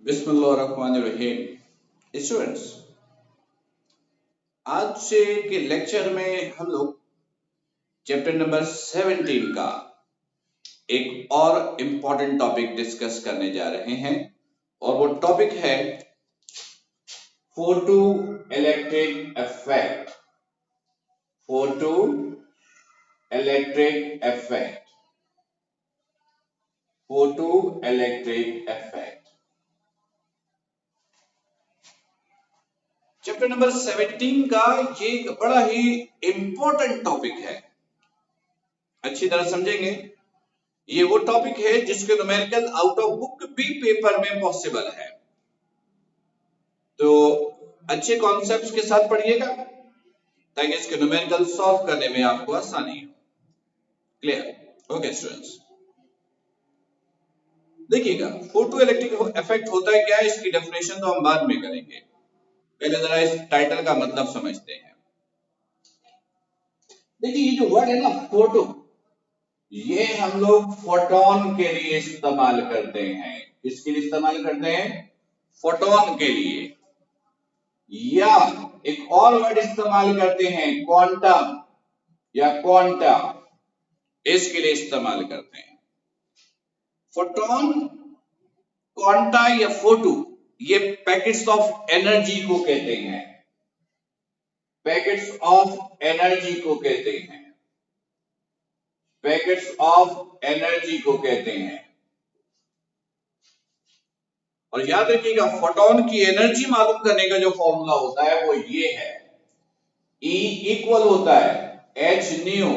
बिस्मिल्लाहिर्रहमानिर्रहीम। स्टूडेंट्स, आज के लेक्चर में हम लोग चैप्टर नंबर 17 का एक और इम्पॉर्टेंट टॉपिक डिस्कस करने जा रहे हैं और वो टॉपिक है photo electric effect. Photo electric effect, photo electric effect. Chapter number 17 का ये एक बड़ा ही इंपॉर्टेंट टॉपिक है। अच्छी तरह समझेंगे, ये वो टॉपिक है जिसके न्यूमेरिकल आउट ऑफ बुक भी पेपर में पॉसिबल है। तो अच्छे कॉन्सेप्ट्स के साथ पढ़िएगा ताकि इसके न्यूमेरिकल सॉल्व करने में आपको आसानी हो। क्लियर? ओके स्टूडेंट्स, देखिएगा फोटो इलेक्ट्रिक इफेक्ट होता है क्या है, इसकी डेफिनेशन तो हम बाद में करेंगे। पहले जरा इस टाइटल का मतलब समझते हैं। देखिए, ये जो वर्ड है ना फोटो, ये हम लोग फोटोन के लिए इस्तेमाल करते हैं। किसके लिए इस्तेमाल करते हैं? फोटोन के लिए। या एक और वर्ड इस्तेमाल करते हैं क्वांटम या क्वांटा, इसके लिए इस्तेमाल करते हैं। फोटोन, क्वांटा या फोटो, ये पैकेट्स ऑफ एनर्जी को कहते हैं। पैकेट्स ऑफ एनर्जी को कहते हैं। पैकेट्स ऑफ एनर्जी को कहते हैं। और याद रखिएगा, फोटोन की एनर्जी मालूम करने का जो फॉर्मूला होता है वो ये है, E इक्वल होता है h न्यू।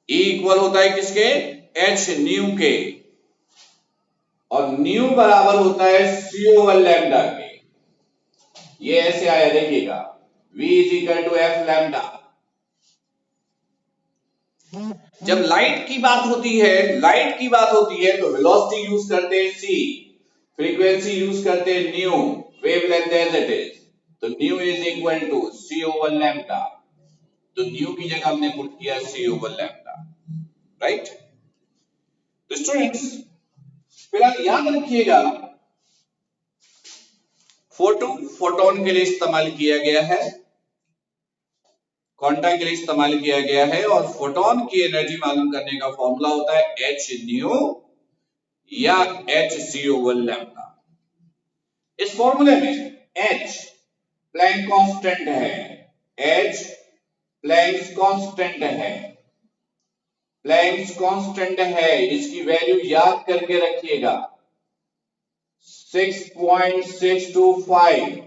E इक्वल होता है किसके? h न्यू के। और न्यू बराबर होता है C ओवर लैम्डा के। ये ऐसे आया, देखिएगा, V is equal to F lambda. जब लाइट की बात होती है तो वेलोसिटी यूज करते हैं c, फ्रीक्वेंसी यूज करते हैं nu, wavelength as it is. तो nu is equal to c over lambda. तो न्यू की जगह हमने पुट किया c ओवर लैम्डा, राइट? तो स्टूडेंट्स, फिलहाल याद रखिएगा, फोटोन के लिए इस्तेमाल किया गया है, क्वांटा के लिए इस्तेमाल किया गया है, और फोटोन की एनर्जी मालूम करने का फॉर्मूला होता है h न्यू या h c ओवर लैम्डा। इस फॉर्मूले में h प्लैंक कांस्टेंट है, h प्लैंक्स कांस्टेंट है, प्लैंक्स कांस्टेंट है। इसकी वैल्यू याद करके रखिएगा, 6.625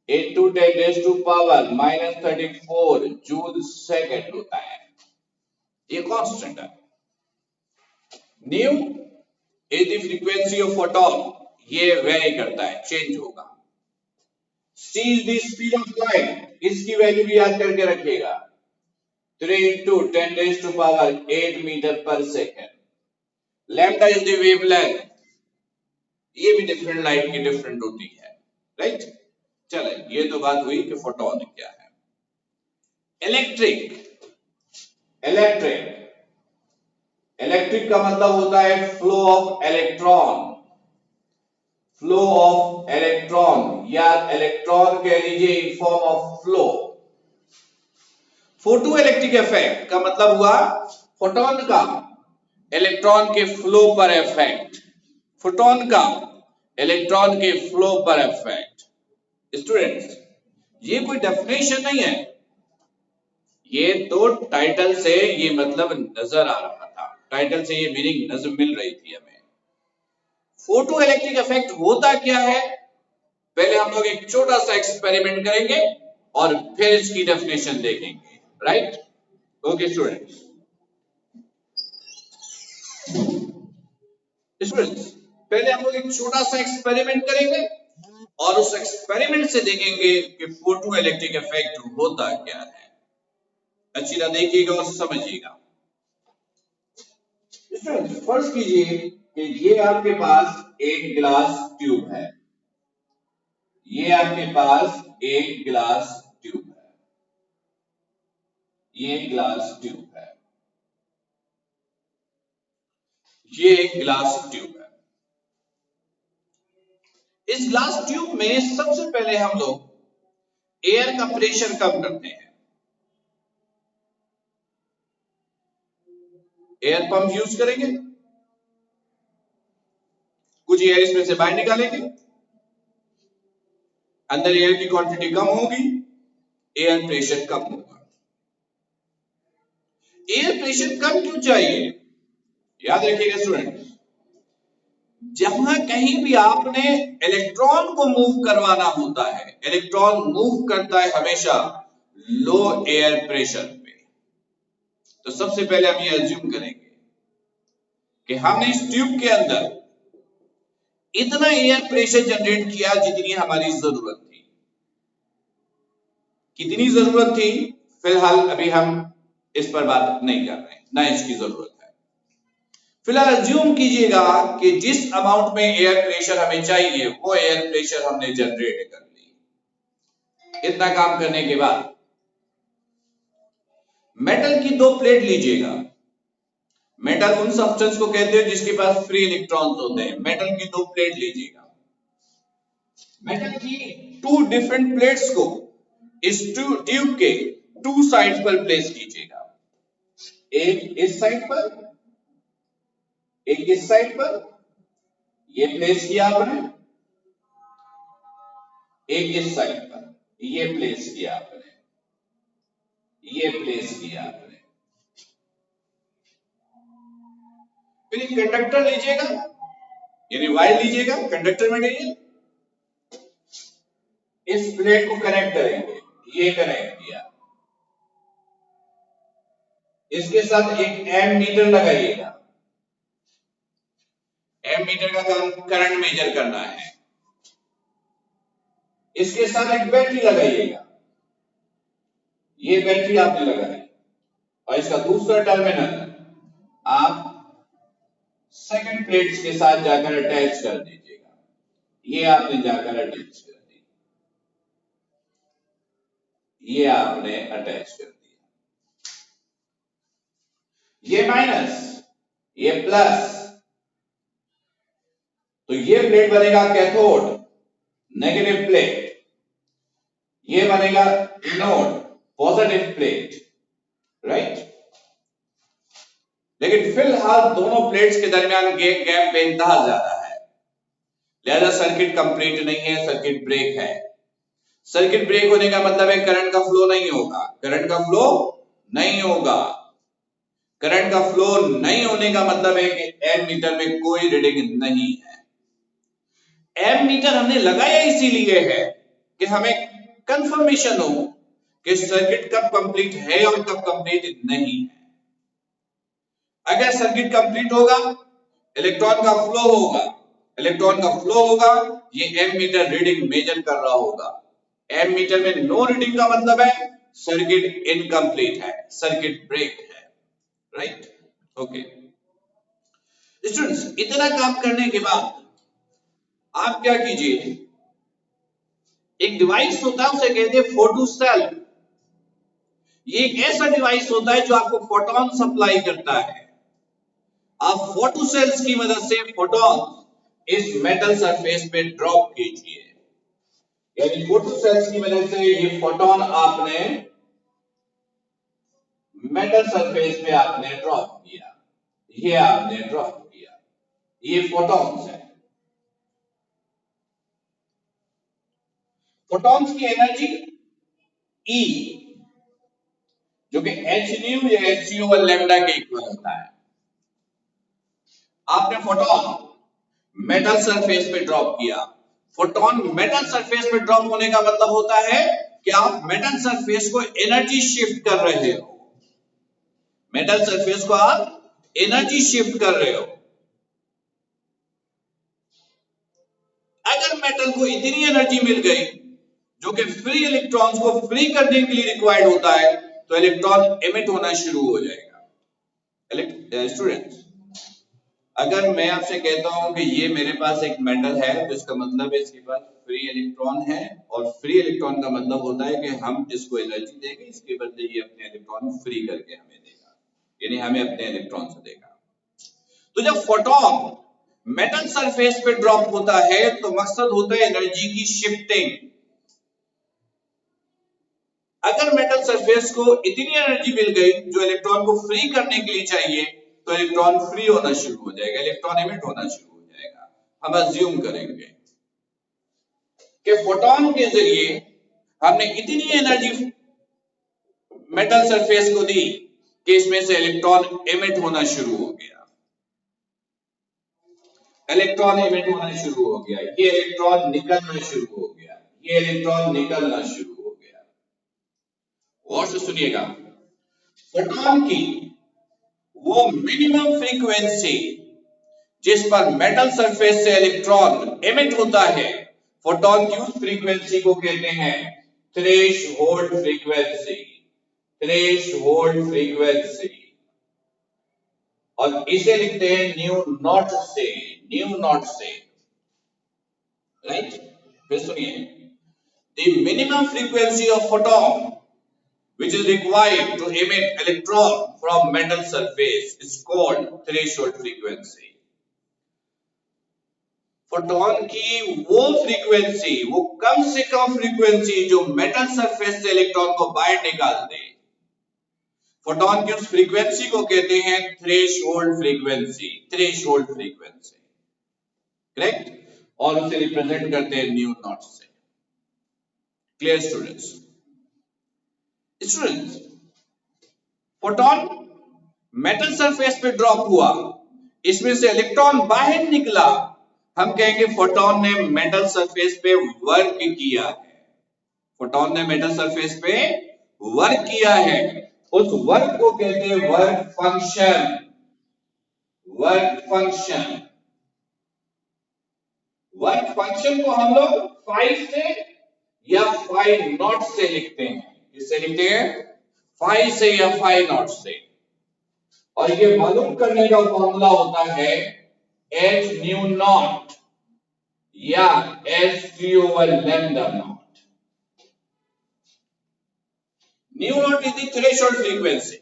into 10 raised to power -34 joule second होता है। ये कांस्टेंट है। New is the frequency of photon, ये वेरी करता है, चेंज होगा। c is the speed of light, इसकी वैल्यू भी याद करके रखिएगा, 3 into 10 raised to power 8 metre पर second. Lambda is the wavelength, ये भी डिफरेंट लाइट की डिफरेंट होती है, राइट? चले, ये तो बात हुई कि फोटोन क्या है। इलेक्ट्रिक, इलेक्ट्रिक का मतलब होता है flow of electron. Flow of electron या इलेक्ट्रॉन कह लीजिए in form of flow. Photo electric effect का मतलब हुआ फोटोन का इलेक्ट्रॉन के फ्लो पर इफेक्ट, फोटोन का इलेक्ट्रॉन के फ्लो पर इफेक्ट। स्टूडेंट्स, ये कोई डेफिनेशन नहीं है, ये तो टाइटल से ये मतलब नजर आ रहा था, टाइटल से ये मीनिंग नजर मिल रही थी हमें। फोटो इलेक्ट्रिक इफेक्ट होता क्या है, पहले हम लोग एक छोटा सा एक्सपेरिमेंट करेंगे और फिर इसकी डेफिनेशन देखेंगे, राइट? ओके स्टूडेंट्स, पहले हम लोग एक छोटा सा एक्सपेरिमेंट करेंगे और उस एक्सपेरिमेंट से देखेंगे कि फोटो इलेक्ट्रिक इफेक्ट होता क्या है। अच्छी तरह देखिएगा और समझिएगा। फर्ज कीजिए कि ये आपके पास एक ग्लास ट्यूब है, ये आपके पास एक ग्लास ट्यूब है, ये ग्लास ट्यूब है, ये एक ग्लास ट्यूब है। इस ग्लास ट्यूब में सबसे पहले हम लोग एयर का प्रेशर कम करते हैं। एयर पंप यूज करेंगे, कुछ एयर इसमें से बाहर निकालेंगे, अंदर एयर की क्वांटिटी कम होगी, एयर प्रेशर कम होगा। एयर प्रेशर कम क्यों चाहिए? याद रखिएगा स्टूडेंट, जहां कहीं भी आपने इलेक्ट्रॉन को मूव करवाना होता है, इलेक्ट्रॉन मूव करता है हमेशा लो एयर प्रेशर पे। तो सबसे पहले हम ये अज्यूम करेंगे कि हमने इस ट्यूब के अंदर इतना एयर प्रेशर जनरेट किया जितनी हमारी जरूरत थी। कितनी जरूरत थी फिलहाल अभी हम इस पर बात नहीं कर रहे हैं, ना इसकी जरूरत है। फिलहाल अज्यूम कीजिएगा कि जिस अमाउंट में एयर प्रेशर हमें चाहिए वो एयर प्रेशर हमने जनरेट कर ली। इतना काम करने के बाद मेटल की दो प्लेट लीजिएगा। मेटल उन सब्सटेंस को कहते हैं जिसके पास फ्री इलेक्ट्रॉन्स होते हैं। मेटल की दो प्लेट लीजिएगा। मेटल की टू डिफरेंट प्लेट्स को इस ट्यूब के टू साइड्स पर प्लेस कीजिएगा। एक इस साइड पर, एक इस साइड पर, ये प्लेस किया आपने। एक इस साइड पर, ये प्लेस किया आपने, ये प्लेस किया आपने। फिर एक कंडक्टर लीजिएगा, यानी वायर लीजिएगा, कंडक्टर मटेरियल, इस प्लेट को कनेक्ट करेंगे। ये कनेक्ट किया, इसके साथ एक एमीटर लगाइएगा। एमीटर का काम करंट मेजर करना है। इसके साथ एक बैटरी लगाइएगा। ये बैटरी आपने लगाई और इसका दूसरा टर्मिनल आप सेकंड प्लेट्स के साथ जाकर अटैच कर दीजिएगा। ये आपने जाकर अटैच कर दी, ये आपने अटैच कर दिया। ये माइनस, ये प्लस, तो ये प्लेट बनेगा कैथोड, नेगेटिव प्लेट। ये बनेगा एनोड, पॉजिटिव प्लेट, राइट। लेकिन फिलहाल दोनों प्लेट्स के दरमियान गैप बेइंतहा ज्यादा है, लिहाजा सर्किट कंप्लीट नहीं है, सर्किट ब्रेक है। सर्किट ब्रेक होने का मतलब है करंट का फ्लो नहीं होगा, करंट का फ्लो नहीं होगा। करंट का फ्लो नहीं होने का मतलब है कि एमीटर में कोई रीडिंग नहीं है। एमीटर हमने लगाया इसीलिए है कि हमें कंफर्मेशन हो कि सर्किट कब कंप्लीट है और कब कंप्लीट नहीं है। अगर सर्किट कंप्लीट होगा, इलेक्ट्रॉन का फ्लो होगा, इलेक्ट्रॉन का फ्लो होगा, ये एमीटर रीडिंग मेजर कर रहा होगा। एमीटर में नो रीडिंग का मतलब है सर्किट इनकम्प्लीट है, सर्किट ब्रेक है, राइट। ओके स्टूडेंट्स, इतना काम करने के बाद आप क्या कीजिए, एक डिवाइस होता है उसे कहते हैं फोटो सेल। ये एक ऐसा डिवाइस होता है जो आपको फोटोन सप्लाई करता है। आप फोटो सेल्स की मदद से फोटोन इस मेटल सरफेस पे ड्रॉप कीजिए, यानी फोटो सेल्स की मदद से ये फोटोन आपने मेटल सरफेस पे आपने ड्रॉप किया, ये आपने ड्रॉप किया, ये फोटॉन्स है। फोटॉन्स की एनर्जी E, जो कि h न्यू या hc ओवर लैम्डा के इक्वल होता है। आपने फोटोन मेटल सरफेस पे ड्रॉप किया। फोटोन मेटल सरफेस पे ड्रॉप होने का मतलब होता है कि आप मेटल सरफेस को एनर्जी शिफ्ट कर रहे हो। मेटल सरफेस को आप एनर्जी शिफ्ट कर रहे हो। अगर मेटल को इतनी एनर्जी मिल गई जो कि फ्री इलेक्ट्रॉन्स को फ्री करने के लिए रिक्वायर्ड होता है, तो इलेक्ट्रॉन एमिट होना शुरू हो जाएगा। स्टूडेंट्स, अगर मैं आपसे कहता हूं कि ये मेरे पास एक मेटल है, तो इसका मतलब है इसके पास फ्री इलेक्ट्रॉन है, और फ्री इलेक्ट्रॉन का मतलब होता है कि हम जिसको एनर्जी देंगे इसके बदले ये अपने इलेक्ट्रॉन फ्री करके हमें देगा, यानी हमें अपने इलेक्ट्रॉन से देगा। तो जब फोटोन मेटल सरफेस पे ड्रॉप होता है तो मकसद होता है एनर्जी की शिफ्टिंग। अगर मेटल सरफेस को इतनी एनर्जी मिल गई जो इलेक्ट्रॉन को फ्री करने के लिए चाहिए तो इलेक्ट्रॉन फ्री होना शुरू हो जाएगा, इलेक्ट्रॉन एमिट होना शुरू हो जाएगा। हम अज्यूम करेंगे कि फोटोन के जरिए हमने इतनी एनर्जी मेटल सरफेस को दी कि इसमें से इलेक्ट्रॉन एमिट होना शुरू हो गया, इलेक्ट्रॉन एमिट होना शुरू हो गया, ये इलेक्ट्रॉन निकलना शुरू हो गया, ये इलेक्ट्रॉन निकलना शुरू हो गया। और से सुनिएगा, फोटोन की वो मिनिमम फ्रीक्वेंसी जिस पर मेटल सरफेस से इलेक्ट्रॉन एमिट होता है, फोटोन की उस फ्रीक्वेंसी को कहते हैं थ्रेशहोल्ड फ्रीक्वेंसी, थ्रेशहोल्ड फ्रीक्वेंसी। और इसे लिखते हैं न्यू नॉट से, न्यू नॉट से, राइट। फिर सुनिए, the minimum frequency of photon which is required to emit electron from metal surface is called threshold frequency. Photon की वो फ्रीक्वेंसी, वो कम से कम फ्रीक्वेंसी जो मेटल सरफेस से इलेक्ट्रॉन को बाहर निकाल दे, फोटोन की उस फ्रीक्वेंसी को कहते हैं threshold frequency, threshold frequency, correct. और उसे रिप्रेजेंट करते हैं न्यू नॉट से। Clear students? Students, photon metal surface पे ड्रॉप हुआ, इसमें से इलेक्ट्रॉन बाहर निकला, हम कहेंगे फोटोन ने मेटल सरफेस पे वर्क किया है, फोटोन ने मेटल सरफेस पे वर्क किया है। उस वर्क को कहते हैं work function, work function. Work function को हम लोग 5 से या 5 नॉट से लिखते हैं। किससे लिखते हैं? 5 से या 5 नॉट से। और ये मालूम करने का फॉर्मूला होता है h न्यू नॉट या h c over lambda not. New not is the threshold frequency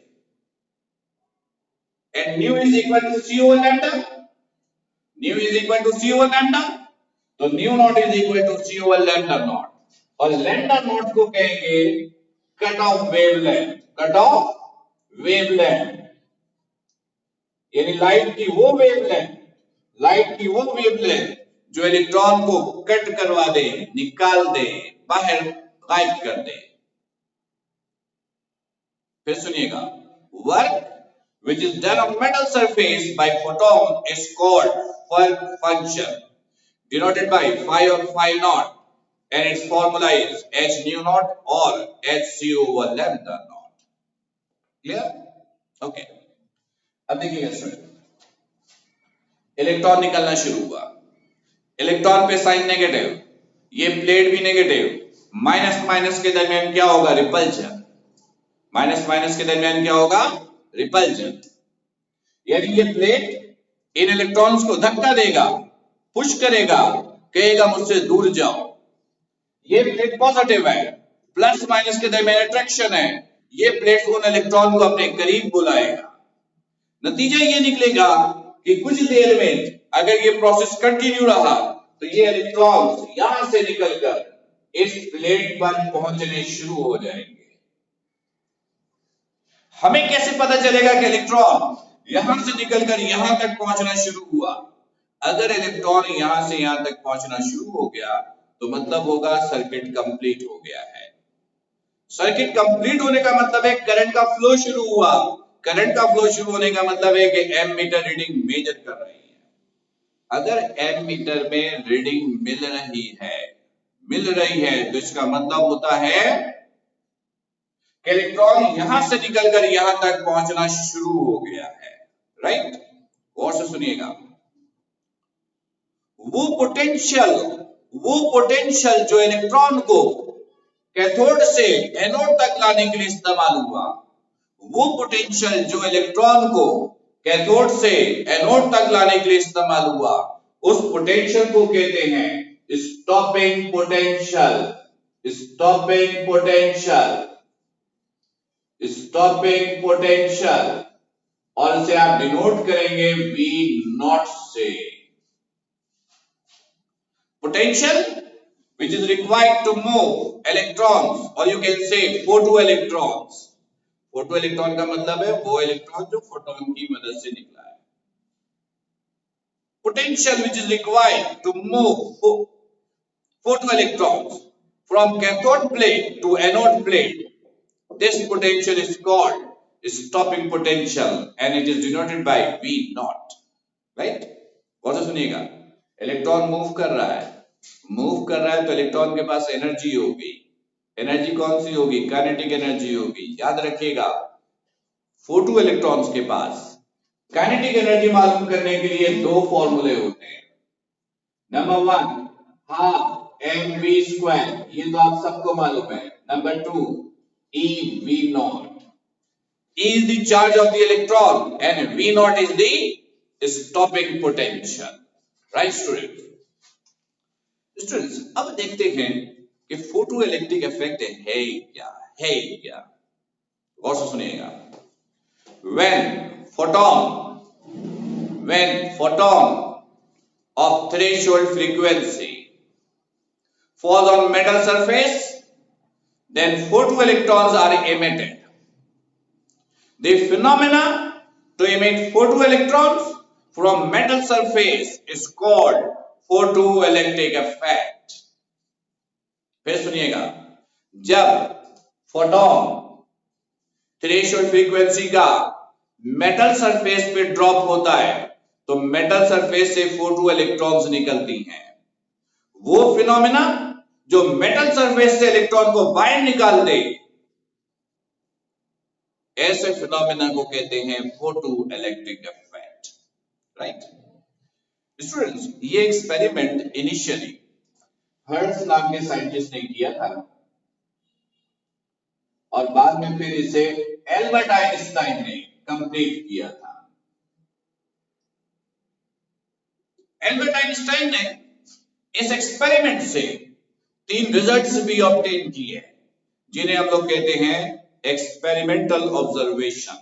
and nu is equal to c over lambda, nu is equal to c over lambda, तो nu not is equal to c over lambda not. और lambda not को कहेंगे cut off wavelength, cut off wavelength, यानी light की वो wavelength, light की वो wavelength जो इलेक्ट्रॉन को कट करवा दे, निकाल दे, बाहर गायब कर दे। फिर सुनिएगा, work which is done on metal surface by photon is called work function denoted by phi or phi naught and its formula is h nu naught or h c over lambda naught. Clear? Okay. अब देखिएगा student, electron निकलना शुरू हुआ, electron पे sign negative, ये plate भी negative, minus minus के दरमियान क्या होगा? रिपल्जन। माइनस माइनस के दरमियान क्या होगा? रिपल्जन। यानी ये प्लेट इन इलेक्ट्रॉन्स को धक्का देगा, पुश करेगा, कहेगा मुझसे दूर जाओ। ये प्लेट पॉजिटिव है, प्लस माइनस के दरमियान अट्रैक्शन है, ये प्लेट उन इलेक्ट्रॉन को अपने करीब बुलाएगा। नतीजा ये निकलेगा कि कुछ देर में अगर ये प्रोसेस कंटिन्यू रहा तो ये इलेक्ट्रॉन्स यहां से निकलकर इस प्लेट पर पहुंचने शुरू हो जाएंगे। हमें कैसे पता चलेगा कि इलेक्ट्रॉन यहां से निकलकर यहां तक पहुंचना शुरू हुआ? अगर इलेक्ट्रॉन यहां से यहां तक पहुंचना शुरू हो गया तो मतलब होगा सर्किट कंप्लीट हो गया है। सर्किट कंप्लीट होने का मतलब है करंट का फ्लो शुरू हुआ। करंट का फ्लो शुरू होने का मतलब है कि एमीटर रीडिंग मेजर कर रही है। अगर एमीटर में रीडिंग मिल रही है तो इसका मतलब होता है कि इलेक्ट्रॉन यहां से निकलकर यहां तक पहुंचना शुरू हो गया है, राइट। और से सुनिएगा, वो पोटेंशियल जो इलेक्ट्रॉन को कैथोड से एनोड तक लाने के लिए इस्तेमाल हुआ, वो पोटेंशियल जो इलेक्ट्रॉन को कैथोड से एनोड तक लाने के लिए इस्तेमाल हुआ, उस पोटेंशियल को कहते हैं stopping potential, stopping potential, stopping potential. और इसे आप डिनोट करेंगे V नॉट से, Potential which is required to move electrons, or you can say photoelectrons. Photoelectron का मतलब है वो इलेक्ट्रॉन जो फोटोन की मदद से निकला है. Potential which is required to move photoelectrons from cathode plate to anode plate. This potential is called stopping potential and it is denoted by V naught. Right? गौर से सुनिएगा. इलेक्ट्रॉन मूव कर रहा है तो इलेक्ट्रॉन के पास एनर्जी होगी. Energy कौन सी होगी? काइनेटिक एनर्जी होगी. याद रखिएगा, फोटो इलेक्ट्रॉन्स के पास काइनेटिक एनर्जी मालूम करने के लिए दो फॉर्मूले होते हैं. नंबर 1 हाफ mv स्क्वायर, ये तो आप सबको मालूम है. Number 2 ev naught. E is the charge of the electron and V naught is the stopping potential. Right students? Students, अब देखते हैं कि फोटोइलेक्ट्रिक इफेक्ट है क्या. गौर से सुनिएगा. when photon of threshold frequency falls on metal surface, then photoelectrons are emitted. The phenomena to emit photoelectrons from metal surface is called photoelectric effect. फिर सुनिएगा, जब फोटोन थ्रेशोल्ड फ्रीक्वेंसी का मेटल सरफेस पे drop होता है तो metal surface से photo electrons निकलती हैं. वो फिनोमेना जो मेटल सरफेस से इलेक्ट्रॉन को बाहर निकाल दे, ऐसे फिनोमेना को कहते हैं photo electric effect. Right students, ये एक्सपेरिमेंट इनिशियली हर्ट्ज नाम के साइंटिस्ट ने किया था और बाद में फिर इसे एल्बर्ट आइंस्टाइन ने कंप्लीट किया था. एल्बर्ट आइंस्टाइन ने इस एक्सपेरिमेंट से 3 रिजल्ट्स भी ऑब्टेन किए जिन्हें हम लोग कहते हैं एक्सपेरिमेंटल ऑब्जर्वेशन.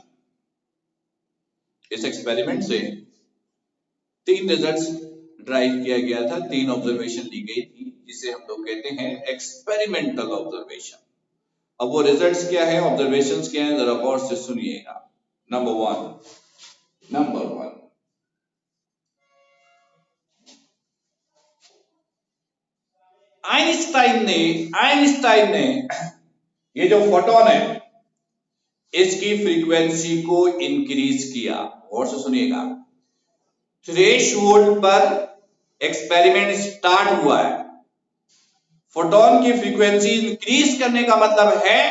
इस एक्सपेरिमेंट से 3 रिजल्ट्स ड्राइव किया गया था, 3 ऑब्जर्वेशन ली गई थी जिसे हम लोग कहते हैं एक्सपेरिमेंटल ऑब्जर्वेशन. अब वो रिजल्ट्स क्या है, ऑब्जर्वेशंस क्या है, जरा गौर से सुनिएगा. नंबर 1 आइंस्टाइन ने ये जो फोटोन है इसकी फ्रीक्वेंसी को इंक्रीज किया. और से सुनिएगा, थ्रेशोल्ड पर एक्सपेरिमेंट स्टार्ट हुआ है. फोटोन की फ्रीक्वेंसी इंक्रीज करने का मतलब है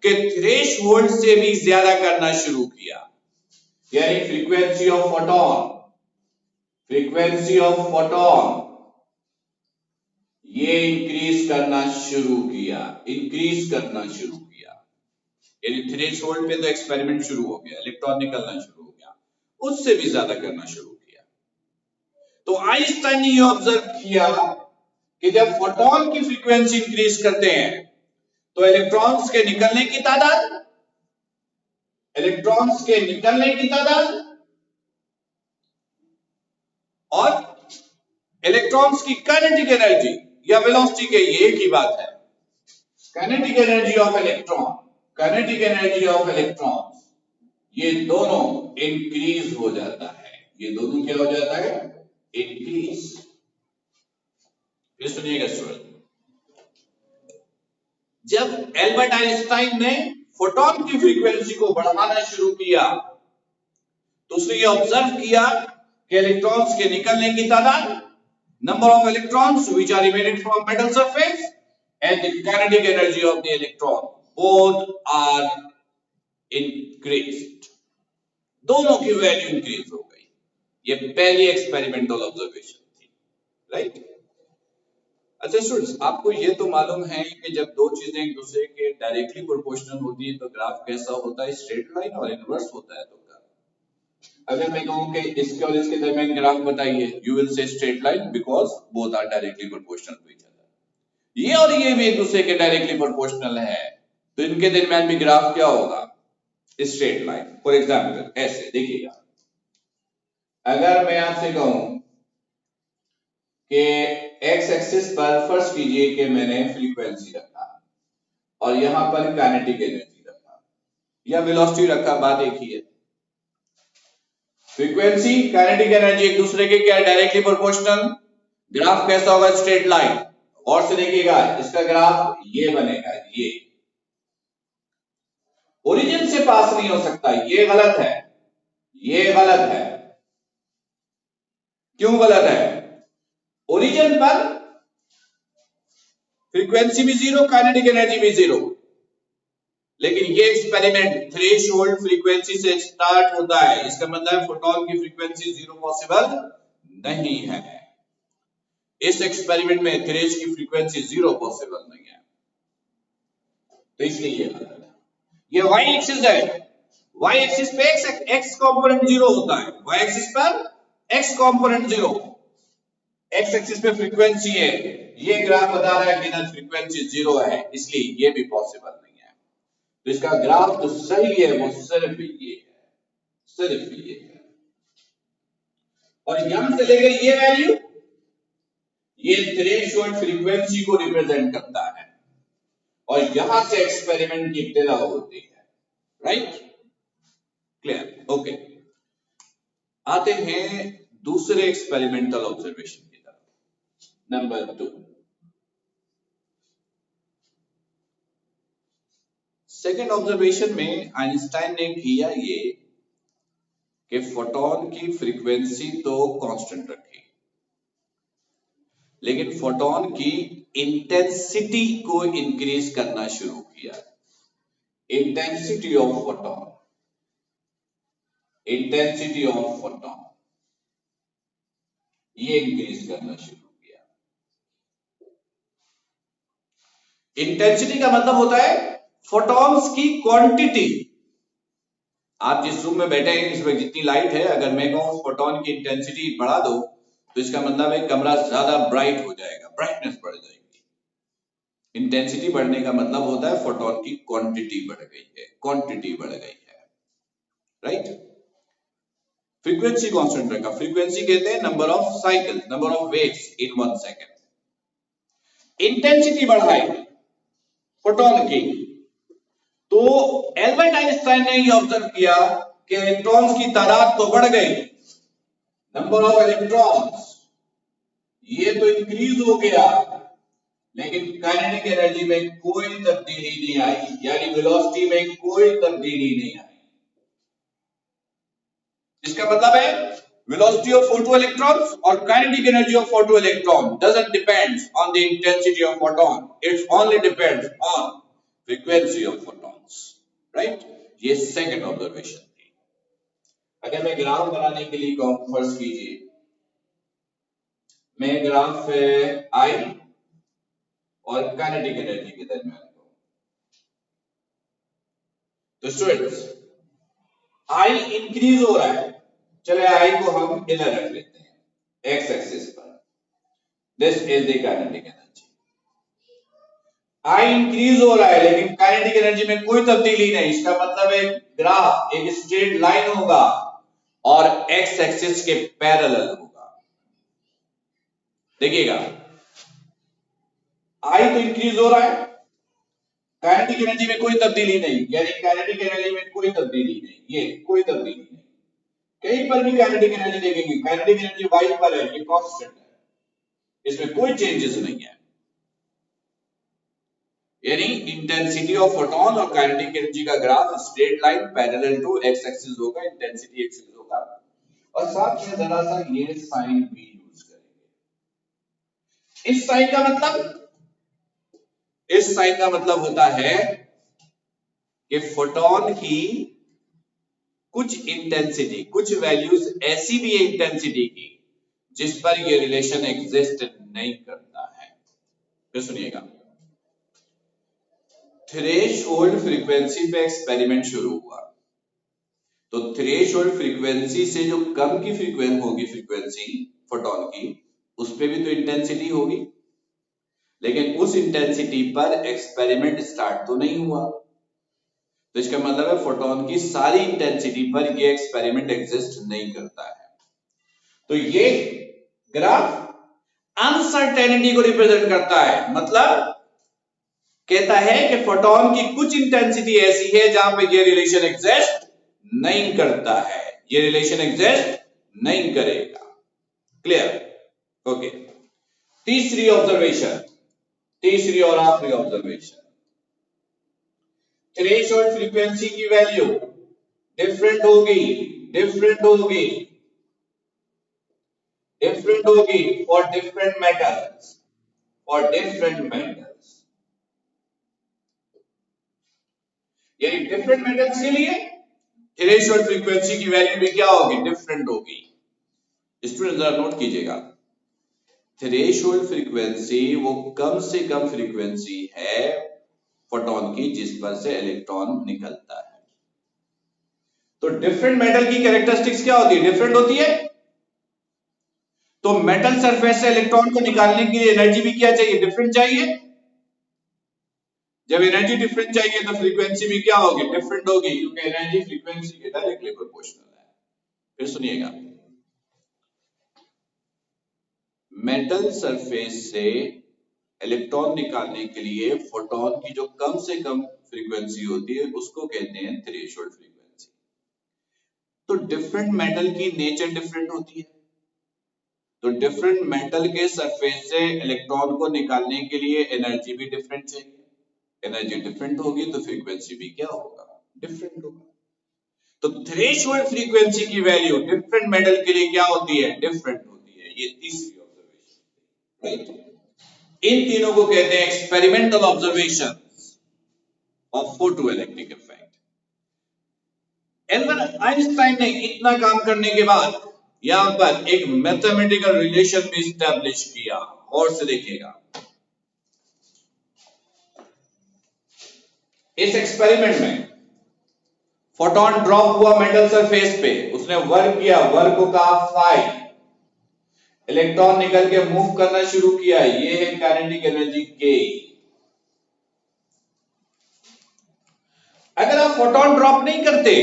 कि थ्रेशोल्ड से भी ज्यादा करना शुरू किया. यानी फ्रीक्वेंसी ऑफ फोटोन ये इंक्रीज करना शुरू किया. यानी थ्रेशोल्ड पे तो एक्सपेरिमेंट शुरू हो गया, इलेक्ट्रॉन निकलना शुरू हो गया, उससे भी ज्यादा करना शुरू किया. तो आइंस्टाइन ने ऑब्जर्व किया कि जब फोटोन की फ्रीक्वेंसी इंक्रीज करते हैं तो इलेक्ट्रॉन्स के निकलने की तादाद और इलेक्ट्रॉन्स की काइनेटिक एनर्जी या वेलोसिटी के ये एक ही बात है. काइनेटिक एनर्जी ऑफ इलेक्ट्रॉन्स ये दोनों इंक्रीज हो जाता है. ये दोनों क्या हो जाता है? इंक्रीज. सुनिएगा स्टूडेंट, जब एल्बर्ट आइंस्टाइन ने फोटोन की फ्रीक्वेंसी को बढ़ाना शुरू किया तो उसने ये ऑब्जर्व किया कि इलेक्ट्रॉन्स के निकलने की तादाद, number of electrons which are emitted from metal surface and the kinetic energy of the electron both are increased. दोनों की वैल्यू इंक्रीज हो गई. ये पहली एक्सपेरिमेंटल ऑब्जर्वेशन थी. राइट. अच्छा स्टूडेंट्स, आपको ये तो मालूम है कि जब दो चीजें एक दूसरे के डायरेक्टली प्रोपोर्शनल होती है तो ग्राफ कैसा होता है? स्ट्रेट लाइन और इनवर्स होता है. तो अगर मैं कहूं कि इसके और इसके दरमियान ग्राफ बताइए, you will say straight line because both are directly proportional to each other. ये और ये भी एक दूसरे के डायरेक्टली प्रोपोर्शनल है तो इनके दरमियान भी ग्राफ क्या होगा? Straight line. फॉर एग्जाम्पल ऐसे देखिएगा, अगर मैं आपसे कहूं कि एक्स एक्सिस पर फर्ज कीजिए कि मैंने फ्रीक्वेंसी रखा और यहां पर काइनेटिक एनर्जी रखा या वेलोसिटी रखा, बात एक ही है। फ्रीक्वेंसी काइनेटिक एनर्जी एक दूसरे के क्या डायरेक्टली प्रोपोर्शनल। ग्राफ कैसा होगा? Straight line. और से देखिएगा इसका ग्राफ ये बनेगा, ये ओरिजिन से पास नहीं हो सकता, ये गलत है, ये गलत है। क्यों गलत है? ओरिजिन पर फ्रीक्वेंसी भी जीरो, काइनेटिक एनर्जी भी जीरो, लेकिन ये एक्सपेरिमेंट थ्रेशोल्ड फ्रीक्वेंसी से स्टार्ट होता है। इसका मतलब है फोटॉन की फ्रीक्वेंसी जीरो पॉसिबल नहीं है। इस एक्सपेरिमेंट में थ्रेश की फ्रीक्वेंसी जीरो पॉसिबल नहीं है, तो इसलिए ये गलत है। ये वाई एक्सिस है, वाई एक्सिस पे एक्स कंपोनेंट जीरो होता है, वाई एक्सिस पर x component zero, x axis पे फ्रीक्वेंसी है। ये ग्राफ बता रहा है कि इधर फ्रीक्वेंसी जीरो है, इसलिए ये भी पॉसिबल नहीं है। तो इसका ग्राफ जो सही है वो सिर्फ ये है, सिर्फ ये है। और यहां से लेकर ये वैल्यू, ये थ्रेशोल्ड फ्रीक्वेंसी को रिप्रेजेंट करता है और यहां से एक्सपेरिमेंट की इब्तिदा होती है। Right, clear, okay. आते हैं दूसरे एक्सपेरिमेंटल ऑब्जर्वेशन की तरफ, नंबर 2। सेकेंड ऑब्जर्वेशन में आइंस्टाइन ने किया ये कि फोटॉन की फ्रीक्वेंसी तो कांस्टेंट रखी, लेकिन फोटॉन की इंटेंसिटी को इंक्रीज करना शुरू किया। Intensity of photon, intensity of photon ये इंक्रीज करना शुरू किया। इंटेंसिटी का मतलब होता है फोटॉन्स की क्वांटिटी। आप जिस रूम में बैठे हैं इसमें जितनी लाइट है, अगर मैं कहूं फोटॉन की इंटेंसिटी बढ़ा दो तो इसका मतलब है कमरा ज्यादा ब्राइट हो जाएगा, ब्राइटनेस बढ़ जाएगी। इंटेंसिटी बढ़ने का मतलब होता है फोटॉन की क्वांटिटी बढ़ गई है, क्वांटिटी बढ़ गई है। राइट, फ्रीक्वेंसी कांस्टेंट रखा। फ्रीक्वेंसी कहते हैं number of cycle, number of waves in 1 second. Intensity बढ़ाई फोटॉन की, तो एल्बर्ट आइंस्टाइन ने यह ऑब्जर्व किया कि इलेक्ट्रॉन्स की तादाद तो बढ़ गई, नंबर ऑफ इलेक्ट्रॉन्स ये तो इंक्रीज हो गया, लेकिन काइनेटिक एनर्जी में कोई तब्दीली नहीं आई, यानी वेलोसिटी में कोई तब्दीली नहीं आई। इसका मतलब है velocity of photoelectrons or kinetic energy of photoelectron doesn't depend on the intensity of photon, it only depends on frequency of photons. Right? ये सेकंड ऑब्जर्वेशन थी। अगर मैं ग्राफ बनाने के लिए कहूं, फर्ज कीजिए मैं ग्राफ I और काइनेटिक एनर्जी के दरमियान कहूं, तो स्टूडेंट्स I इंक्रीज हो रहा है, चले I को हम इधर रख लेते हैं एक्स एक्सिस पर। This is the kinetic energy. I increase हो रहा है लेकिन काइनेटिक एनर्जी में कोई तब्दीली नहीं। इसका मतलब है ग्राफ एक स्ट्रेट लाइन होगा और एक्स एक्सिस के पैरेलल होगा। देखिएगा I तो इंक्रीज हो रहा है, काइनेटिक एनर्जी में कोई तब्दीली नहीं, यानी काइनेटिक एनर्जी में कोई तब्दीली नहीं, ये कोई तब्दीली नहीं। कहीं पर भी काइनेटिक एनर्जी देखेंगे, काइनेटिक एनर्जी वाई पर है, ये कांस्टेंट है, इसमें कोई चेंजेस नहीं है। यानी इंटेंसिटी ऑफ फोटॉन और काइनेटिक एनर्जी का graph straight line parallel to X axis होगा, इंटेंसिटी एक्सिस होगा। और साथ में जरा सा ये साइन भी यूज करेंगे। इस साइन का मतलब होता है कि फोटॉन की कुछ इंटेंसिटी, कुछ वैल्यूज ऐसी भी है इंटेंसिटी की जिस पर यह रिलेशन एग्जिस्ट नहीं करता है। फिर सुनिएगा, थ्रेशोल्ड फ्रीक्वेंसी पे एक्सपेरिमेंट शुरू हुआ, तो थ्रेशोल्ड फ्रीक्वेंसी से जो कम की फ्रीक्वेंसी होगी, फ्रीक्वेंसी फोटॉन की, उस पे भी तो इंटेंसिटी होगी, लेकिन उस इंटेंसिटी पर एक्सपेरिमेंट स्टार्ट तो नहीं हुआ। तो इसका मतलब है फोटॉन की सारी इंटेंसिटी पर ये एक्सपेरिमेंट एग्जिस्ट नहीं करता है। तो ये ग्राफ अनसर्टेनिटी को रिप्रेजेंट करता है। मतलब कहता है कि फोटोन की कुछ इंटेंसिटी ऐसी है जहां पे ये रिलेशन एग्जिस्ट नहीं करता है, ये रिलेशन एग्जिस्ट नहीं करेगा। क्लियर? ओके। तीसरी ऑब्जर्वेशन, तीसरी और आखिरी ऑब्जर्वेशन, थ्रेशोल्ड फ्रीक्वेंसी की वैल्यू डिफरेंट होगी, डिफरेंट होगी, डिफरेंट होगी for different metals, for different metals. यानी डिफरेंट मेटल्स के लिए थ्रेशोल्ड फ्रीक्वेंसी की वैल्यू भी क्या होगी? डिफरेंट होगी। स्टूडेंट जरा नोट कीजिएगा, थ्रेशोल्ड फ्रीक्वेंसी वो कम से कम फ्रीक्वेंसी है फोटोन की जिस पर से इलेक्ट्रॉन निकलता है। तो डिफरेंट मेटल की कैरेक्टरिस्टिक्स क्या होती है? डिफरेंट होती है। तो मेटल सरफेस से इलेक्ट्रॉन को निकालने के लिए एनर्जी भी क्या चाहिए? डिफरेंट चाहिए। जब एनर्जी डिफरेंट चाहिए तो फ्रीक्वेंसी भी क्या होगी? डिफरेंट होगी, क्योंकि एनर्जी फ्रीक्वेंसी के डायरेक्टली प्रोपोर्शनल है। फिर सुनिएगा, मेटल सरफेस से इलेक्ट्रॉन निकालने के लिए फोटोन की जो कम से कम फ्रीक्वेंसी होती है उसको कहते हैं थ्रेशोल्ड फ्रीक्वेंसी। तो डिफरेंट मेटल की नेचर डिफरेंट होती है, तो डिफरेंट मेटल के सरफेस से इलेक्ट्रॉन को निकालने के लिए एनर्जी भी डिफरेंट चाहिए। एनर्जी डिफरेंट होगी तो फ्रीक्वेंसी भी क्या होगा? डिफरेंट होगा। तो थ्रेशोल्ड फ्रीक्वेंसी की वैल्यू डिफरेंट मेटल के लिए क्या होती है? डिफरेंट होती है। ये तीसरी ऑब्जर्वेशन, राइट। इन तीनों को कहते हैं experimental observations of photoelectric effect. Albert Einstein ने इतना काम करने के बाद यहां पर एक मैथमेटिकल रिलेशन भी स्टैब्लिश किया। और से देखिएगा, इस एक्सपेरिमेंट में फोटोन ड्रॉप हुआ मेटल सरफेस पे, उसने वर्क किया, वर्क को कहा फाई, इलेक्ट्रॉन निकल के मूव करना शुरू किया, ये है काइनेटिक एनर्जी के। अगर आप फोटोन ड्रॉप नहीं करते,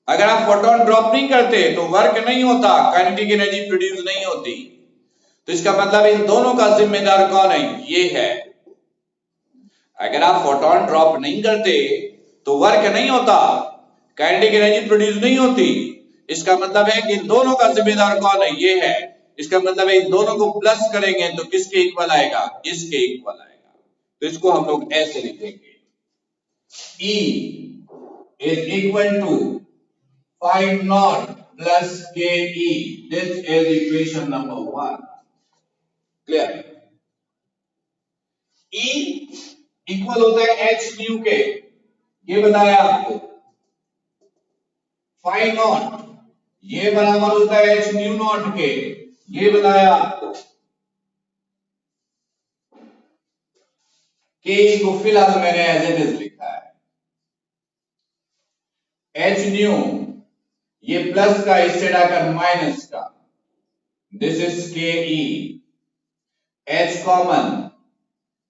अगर आप फोटोन ड्रॉप नहीं करते तो वर्क नहीं होता, काइनेटिक एनर्जी प्रोड्यूस नहीं होती। तो इसका मतलब इन दोनों का जिम्मेदार कौन है? ये है। अगर आप फोटोन ड्रॉप नहीं करते तो वर्क नहीं होता, काइनेटिक एनर्जी प्रोड्यूस नहीं होती। इसका मतलब है कि इन दोनों का जिम्मेदार कौन है? ये है। इसका मतलब है इन दोनों को प्लस करेंगे तो किसके इक्वल आएगा? इसके इक्वल आएगा। तो इसको हम लोग ऐसे लिखेंगे, E is equal to phi naught plus KE. This is equation number 1. Clear? E equal होता है h न्यू के, ये बताया आपको। फाई नॉट ये बराबर होता है h न्यू नॉट के, ये बताया आपको। के को फिलहाल मैंने एज इट इज लिखा है। h न्यू ये प्लस का, इससे डाकर माइनस का, this is K E. h common,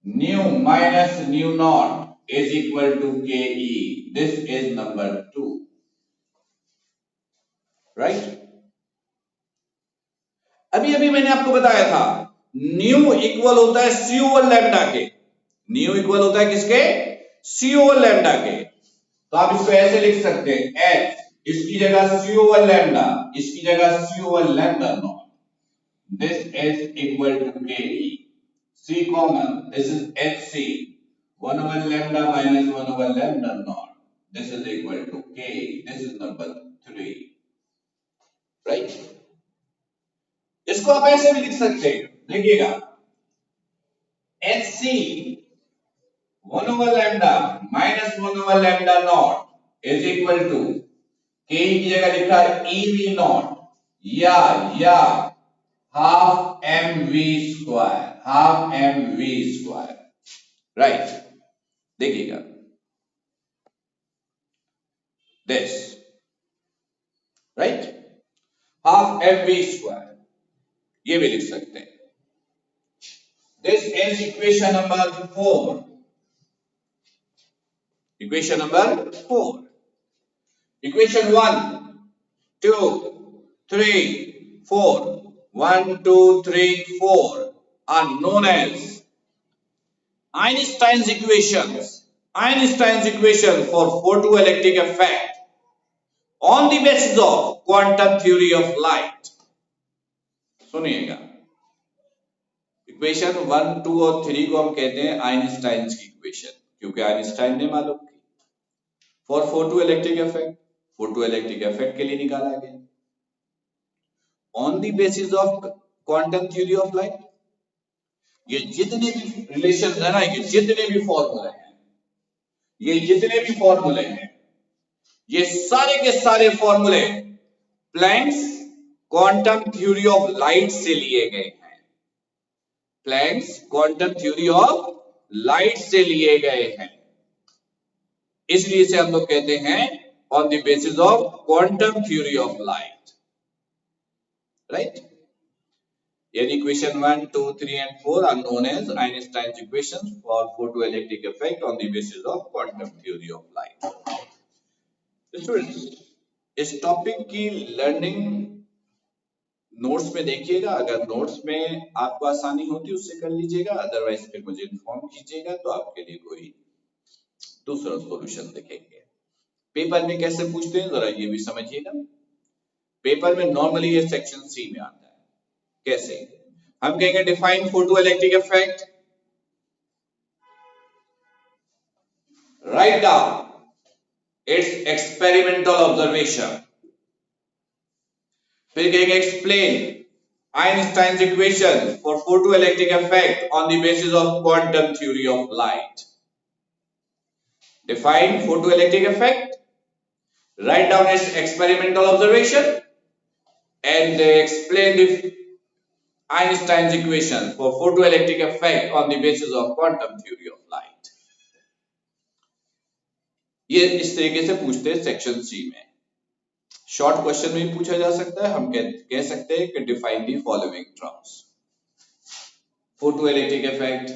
nu minus nu not is equal to K E. This is number 2, right. अभी अभी मैंने आपको बताया था न्यू इक्वल होता है सी ओवर लैम्डा के। न्यू इक्वल होता है किसके? सी ओवर लैम्डा के। तो आप इसको ऐसे लिख सकते हैं, एच इसकी जगह सी ओवर लैम्डा, इसकी जगह c over lambda not, this is equal to K E. C common, this is h c, 1 over lambda minus 1 over lambda naught, this is equal to k. This is number 3, right? इसको आप ऐसे भी लिख सकते हैं, देखिएगा, HC 1 over lambda minus 1 over lambda naught is equal to K की जगह लिखा है EV naught या half mv square, half mv square, right? देखिएगा, this, right? half mv square, ये भी लिख सकते हैं। This is equation number 4. Equation number 4. Equation 1, 2, 3, 4. 1, 2, 3, 4. are known as Einstein's equations. Einstein's equation for photoelectric effect on the basis of quantum theory of light. सुनिएगा, equation 1, 2 और 3 को हम कहते हैं आइंस्टाइन की इक्वेशन, क्योंकि आइंस्टाइन ने मालूम की। For photoelectric effect, photoelectric effect के लिए निकाला गया on the basis of quantum theory of light. ये जितने भी रिलेशन है ना, ये जितने भी फॉर्मूले हैं, ये जितने भी फॉर्मूले हैं, ये सारे के सारे फॉर्मूले Planck's quantum theory of light से लिए गए हैं। Planck's quantum theory of light से लिए गए हैं, इसलिए इसे हम लोग कहते हैं on the basis of quantum theory of light, right. यानी equation 1, 2, 3 and 4 are known as Einstein's equations for photoelectric effect on the basis of quantum theory of light. Students, इस टॉपिक की लर्निंग नोट्स में देखिएगा, अगर notes में आपको आसानी होती है उससे कर लीजिएगा, अदरवाइज फिर मुझे इन्फॉर्म कीजिएगा तो आपके लिए कोई दूसरा सॉल्यूशन देखेंगे। पेपर में कैसे पूछते हैं जरा ये भी समझिएगा। पेपर में नॉर्मली ये सेक्शन सी में आता है। कैसे? हम कहेंगे define photoelectric effect, write down it's experimental observation. फिर कहेंगे explain Einstein's equation for photoelectric effect on the basis of quantum theory of light. Define photoelectric effect, write down its experimental observation, and explain the Einstein's equation for photoelectric effect on the basis of quantum theory of light. ये इस तरीके से पूछते हैं section C में। Short question में भी पूछा जा सकता है। हम कह सकते हैं कि define the following terms, photoelectric effect,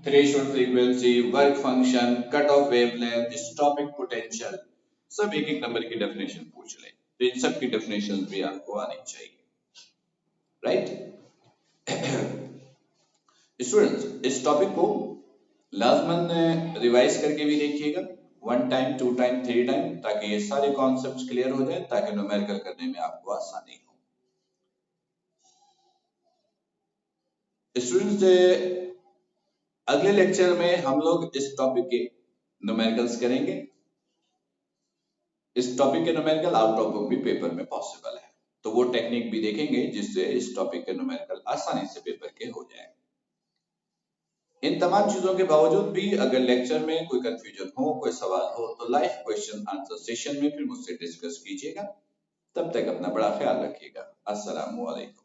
threshold frequency, work function, cut off wavelength, stopping potential, सब एक एक नंबर की डेफिनेशन पूछ ले, तो इन सब की डेफिनेशन भी आपको आनी चाहिए, राइट। स्टूडेंट्स, इस टॉपिक को लाजमन रिवाइज करके भी देखिएगा 1 टाइम, 2 टाइम, 3 टाइम, ताकि ये सारे कॉन्सेप्ट्स क्लियर हो जाए, ताकि न्यूमेरिकल करने में आपको आसानी हो। स्टूडेंट्स, अगले लेक्चर में हम लोग इस टॉपिक के न्यूमेरिकल्स करेंगे। इस टॉपिक के न्यूमेरिकल आउट ऑफ बुक भी पेपर में पॉसिबल है, तो वो टेक्निक भी देखेंगे जिससे इस टॉपिक के न्यूमेरिकल आसानी से पेपर के हो जाए। इन तमाम चीजों के बावजूद भी अगर लेक्चर में कोई कंफ्यूजन हो, कोई सवाल हो, तो लाइव क्वेश्चन आंसर सेशन में फिर मुझसे डिस्कस कीजिएगा। तब तक अपना बड़ा ख्याल रखिएगा। अस्सलामु अलैकुम।